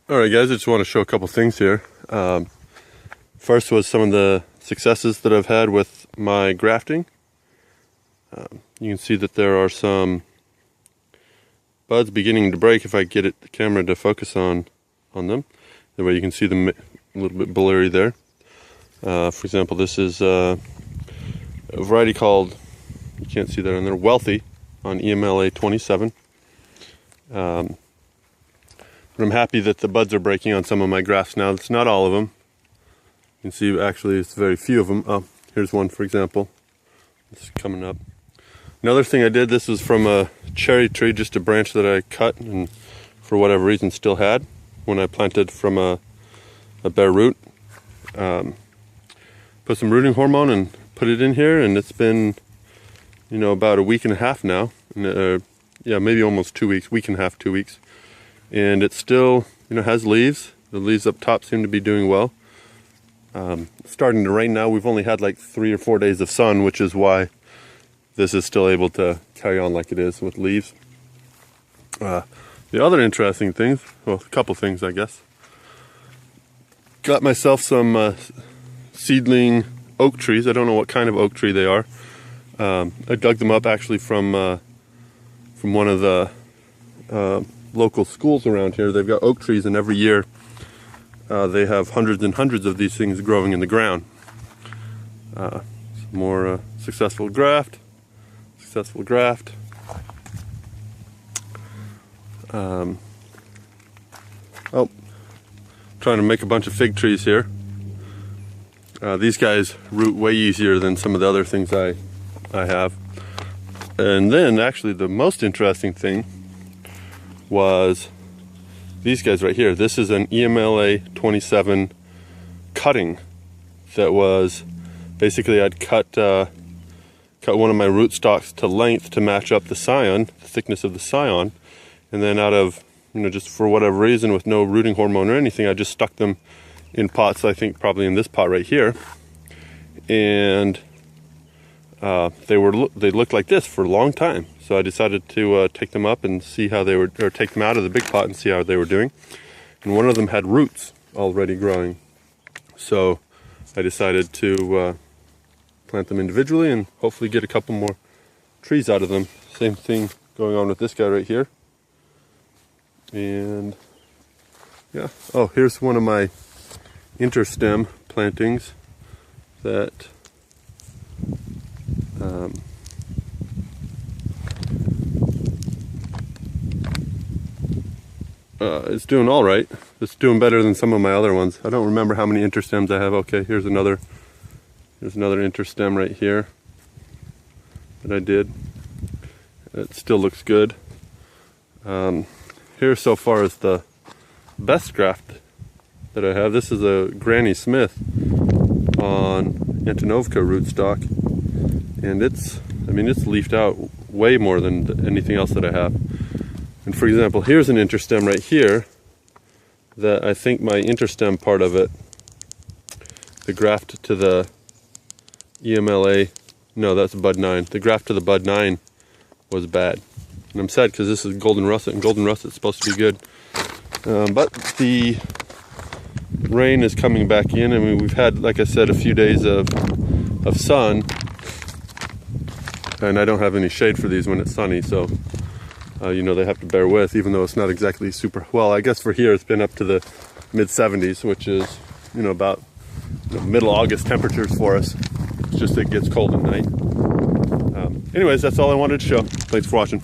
Alright guys, I just want to show a couple things here. First was some of the successes that I've had with my grafting. You can see that there are some buds beginning to break if I get the camera to focus on them. That way you can see them a little bit blurry there. For example, this is a variety called, you can't see that on there, Wealthy on EMLA 27. But I'm happy that the buds are breaking on some of my grafts now. It's not all of them. You can see actually it's very few of them. Oh, here's one for example. It's coming up. Another thing I did, this was from a cherry tree, just a branch that I cut and for whatever reason still had when I planted from a bare root. Put some rooting hormone and put it in here, and it's been, you know, about a week and a half now. Yeah, maybe almost 2 weeks, week and a half, 2 weeks. And it still, you know, has leaves. The leaves up top seem to be doing well. It's starting to rain now. We've only had like 3 or 4 days of sun, which is why this is still able to carry on like it is with leaves. The other interesting things, well, a couple things I guess. Got myself some seedling oak trees. I don't know what kind of oak tree they are. I dug them up actually from one of the local schools around here. They've got oak trees, and every year they have hundreds and hundreds of these things growing in the ground. Some more successful graft. Oh, trying to make a bunch of fig trees here. These guys root way easier than some of the other things I have. And then actually the most interesting thing was these guys right here. This is an EMLA 27 cutting that was basically I'd cut one of my root stalks to length to match up the scion, the thickness of the scion, and then out of, you know, just for whatever reason with no rooting hormone or anything, I just stuck them in pots. I think probably in this pot right here, and they looked like this for a long time. So I decided to take them up and see how they were, or take them out of the big pot and see how they were doing. And one of them had roots already growing. So I decided to plant them individually and hopefully get a couple more trees out of them. Same thing going on with this guy right here. And yeah, oh, here's one of my interstem plantings that it's doing all right. It's doing better than some of my other ones. I don't remember how many interstems I have. Okay, here's another interstem right here that I did. It still looks good. Here so far is the best graft that I have. This is a Granny Smith on Antonovka rootstock, and it's leafed out way more than anything else that I have. And for example, here's an interstem right here that I think my interstem part of it, the graft to the EMLA, no, that's bud 9. The graft to the bud 9 was bad. And I'm sad because this is golden russet, and golden russet's supposed to be good. But the rain is coming back in. I mean, we've had, like I said, a few days of sun, and I don't have any shade for these when it's sunny, so you know, they have to bear with, even though it's not exactly super, well, I guess for here it's been up to the mid-70s, which is, you know, about middle August temperatures for us. It's just it gets cold at night. Anyways, that's all I wanted to show. Thanks for watching.